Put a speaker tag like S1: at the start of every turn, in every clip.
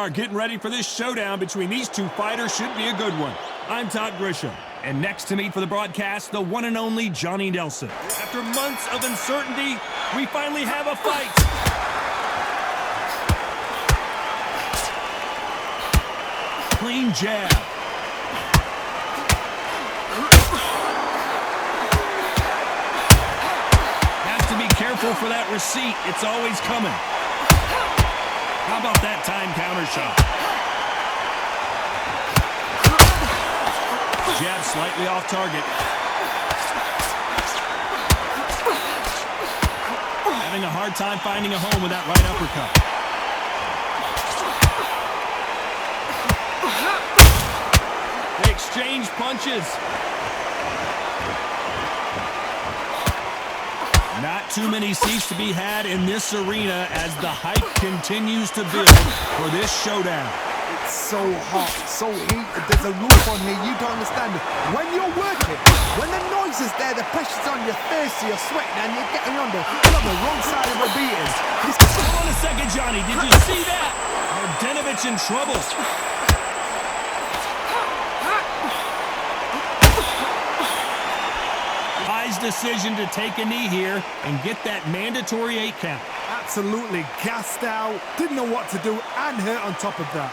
S1: are getting ready for this showdown between these two fighters. Should be a good one. I'm Todd Grisham. And next to me for the broadcast, the one and only Johnny Nelson. After months of uncertainty, we finally have a fight. Clean jab. Have to be careful for that receipt. It's always coming. How about that time counter shot? Jab slightly off target. Having a hard time finding a home with that right uppercut. They exchange punches. Not too many seats to be had in this arena as the hype continues to build for this showdown.
S2: It's so hot, so heated, there's a roof on here, you don't understand it. When you're working, when the noise is there, the pressure's on your face, you're sweating and you're getting under. You're on the wrong side of the beatings.
S1: Hold on a second, Johnny, did you see that? MRDJENOVICH in trouble. Wise decision to take a knee here and get that mandatory 8 count.
S2: Absolutely gassed out, didn't know what to do, and hurt on top of that.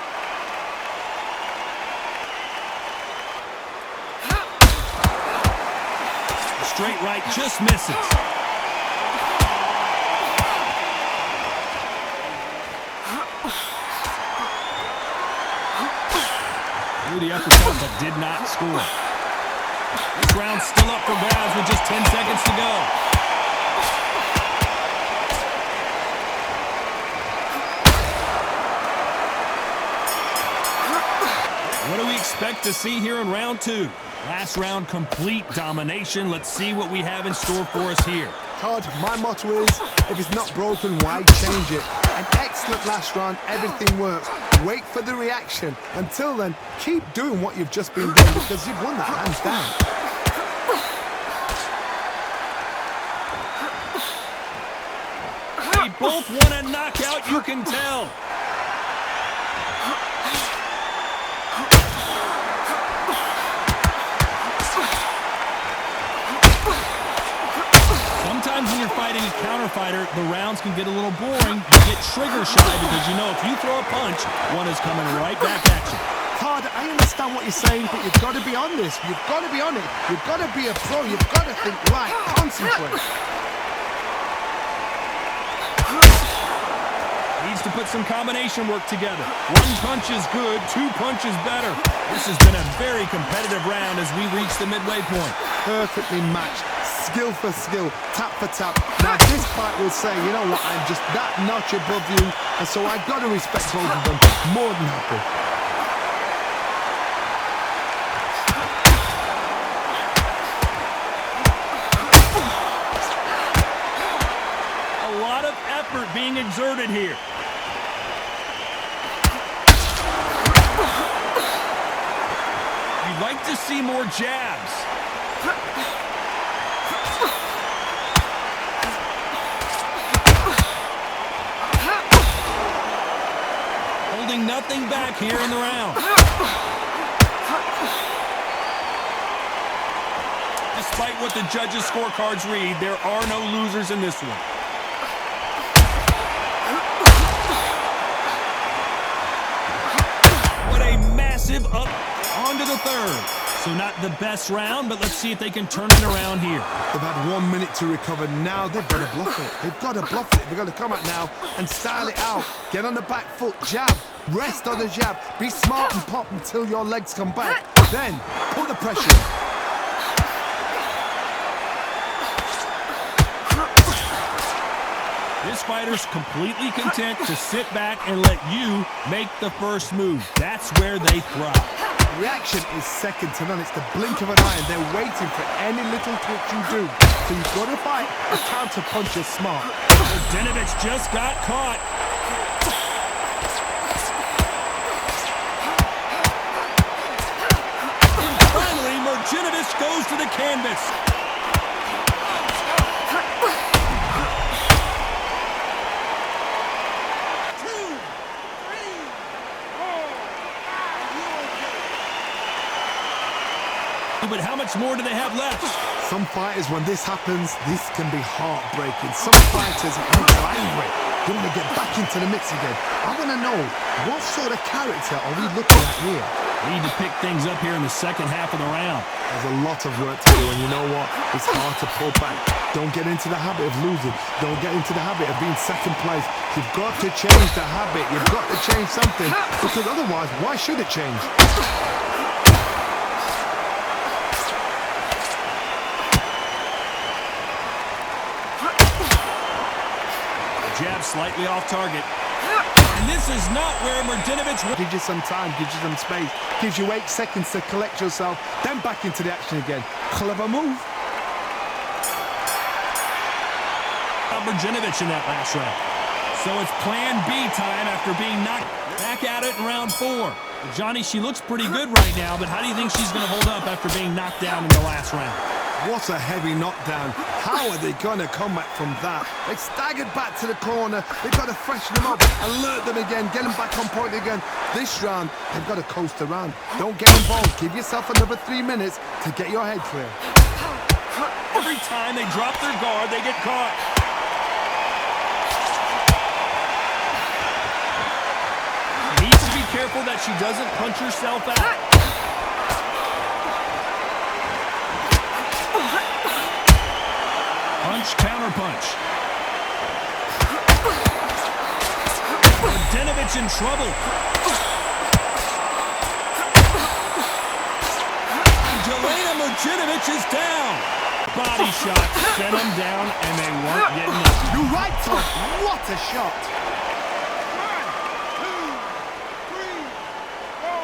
S1: Straight right just misses. Threw the uppercut but did not score. This round's still up for grabs with just 10 seconds to go. What do we expect to see here in round 2? Last round, complete domination. Let's see what we have in store for us here.
S2: Todd, my motto is, if it's not broken, why change it? An excellent last round, everything works. Wait for the reaction. Until then, keep doing what you've just been doing because you've won that hands down.
S1: They both want a knockout, you can tell. Sometimes when you're fighting a counter fighter, the rounds can get a little boring. You get trigger shy because you know if you throw a punch, one is coming right back at you.
S2: Todd, I understand what you're saying, but you've got to be on this. You've got to be on it. You've got to be a pro. You've got to think right. Concentrate.
S1: Needs to put some combination work together. 1 punch is good, 2 punches better. This has been a very competitive round as we reach the midway point.
S2: Perfectly matched. Skill for skill, tap for tap. Now this fight will say, you know what, I'm just that notch above you, and so I've got to respect both of them. More than happy.
S1: A lot of effort being exerted here. You'd like to see more jabs. Holding nothing back here in the round. Despite what the judges' scorecards read, there are no losers in this one. What a massive up onto the 3rd. So not the best round, but let's see if they can turn it around here.
S2: They've had 1 minute to recover. Now they've got to bluff it. They've got to bluff it. They've got to come out now and style it out. Get on the back foot, jab, rest on the jab. Be smart and pop until your legs come back. Then, put the pressure.
S1: This fighter's completely content to sit back and let you make the first move. That's where they thrive.
S2: Reaction is second to none. It's the blink of an eye, and they're waiting for any little twitch you do. So you've got to fight a counter puncher smart.
S1: MRDJENOVICH just got caught. Finally, MRDJENOVICH goes to the canvas. But how much more do they have left?
S2: Some fighters, when this happens, this can be heartbreaking. Some fighters are angry. They want to get back into the mix again. I want to know, what sort of character are we looking at here?
S1: Need to pick things up here in the second half of the round.
S2: There's a lot of work to do, and you know what? It's hard to pull back. Don't get into the habit of losing. Don't get into the habit of being second place. You've got to change the habit. You've got to change something, because otherwise, why should it change?
S1: Jab slightly off target. And this is not where MRDJENOVICH...
S2: Gives you some time, gives you some space, gives you 8 seconds to collect yourself, then back into the action again. Clever move.
S1: MRDJENOVICH in that last round. So it's plan B time after being knocked back at it in round 4. Johnny, she looks pretty good right now, but how do you think she's going to hold up after being knocked down in the last round?
S2: What a heavy knockdown. How are they going to come back from that? They staggered back to the corner. They've got to freshen them up, alert them again, get them back on point again. This round, they've got to coast around. Don't get involved. Give yourself another 3 minutes to get your head clear.
S1: Every time they drop their guard, they get caught. She needs to be careful that she doesn't punch herself out. Punch, counter punch. MRDJENOVICH in trouble. MRDJENOVICH is down. Body shot sent him down, and they weren't getting up.
S2: You're right, Tom. What a shot. 1, 2, 3, 4,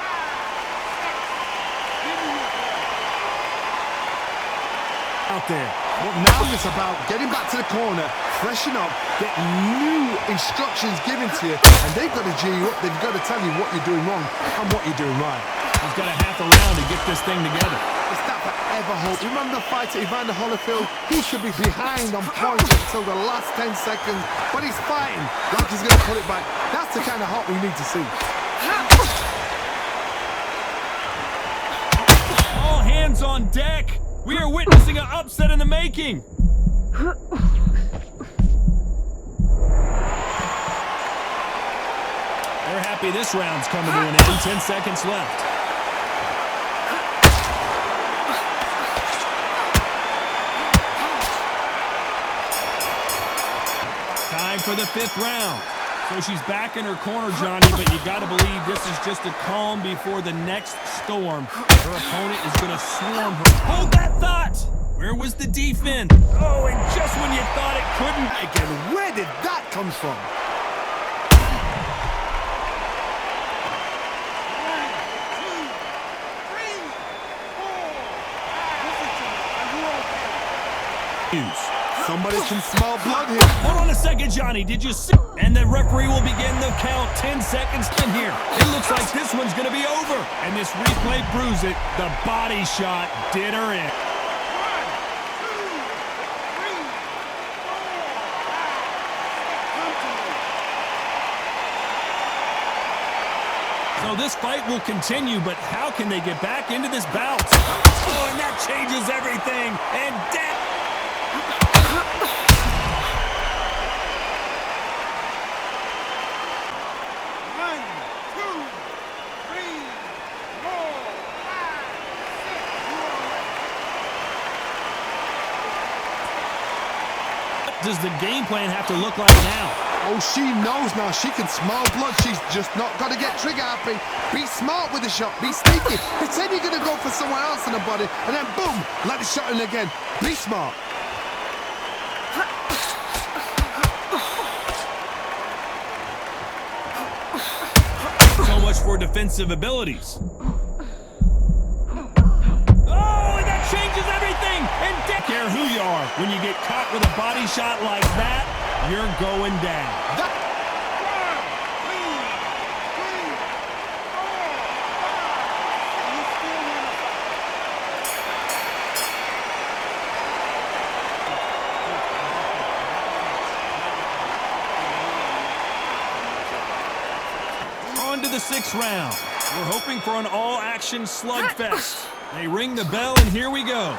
S2: 5, 6. Out there. Well, now it's about getting back to the corner, freshen up, get new instructions given to you, and they've got to G you up. They've got to tell you what you're doing wrong and what you're doing right.
S1: He's got a half a round to get this thing together.
S2: Is that forever hope? Remember the fight at Evander Holyfield? He should be behind on points until the last 10 seconds, but he's fighting like he's going to pull it back. That's the kind of hope we need to see.
S1: All hands on deck. We are witnessing an upset in the making. They're happy this round's coming to an end. 10 seconds left. Time for the 5th round. So she's back in her corner, Johnny, but you got to believe this is just a calm before the next storm. Her opponent is going to swarm her. Hold that thought! Where was the defense? Oh, and just when you thought it couldn't.
S2: Again, where did that come from? Somebody can smell blood here.
S1: Hold on a second, Johnny. Did you see? And the referee will begin the count. 10 seconds in here. It looks like this one's going to be over. And this replay proves it. The body shot did her in. 1, 2, 3, 4, 5, 6. So this fight will continue, but how can they get back into this bout? Oh, and that changes everything. And death. Does the game plan have to look like now?
S2: Oh, she knows now. She can smell blood. She's just not got to get trigger happy. Be smart with the shot. Be sneaky. Pretend you're going to go for someone else in the body, and then boom, let the shot in again. Be smart.
S1: So much for defensive abilities. Changes everything, and don't care who you are. When you get caught with a body shot like that, you're going down. 1, 2, 3, 4. On to the 6th round. We're hoping for an all-action slugfest. They ring the bell, and here we go.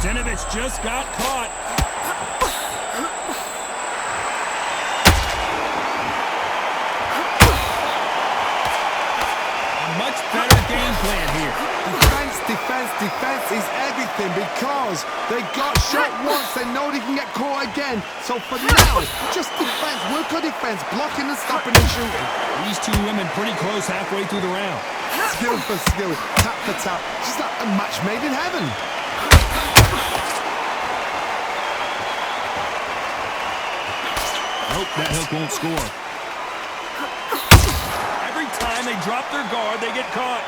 S1: MRDJENOVICH just got caught. A much better game plan here.
S2: Defense is everything because they got shot once, they know they can get caught again. So for now, just defense, work on defense, blocking and stopping and shooting.
S1: These two women pretty close halfway through the round.
S2: Skill for skill, tap for tap, just like a match made in heaven.
S1: Nope, that hook won't score. Every time they drop their guard, they get caught.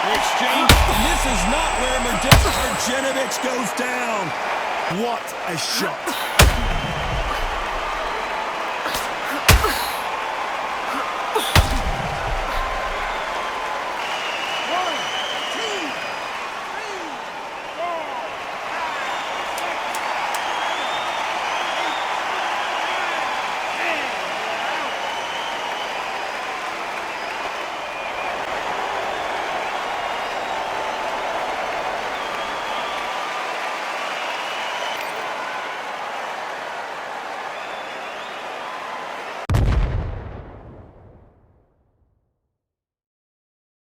S1: The exchange, and this is not where MRDJENOVICH goes down.
S2: What a shot.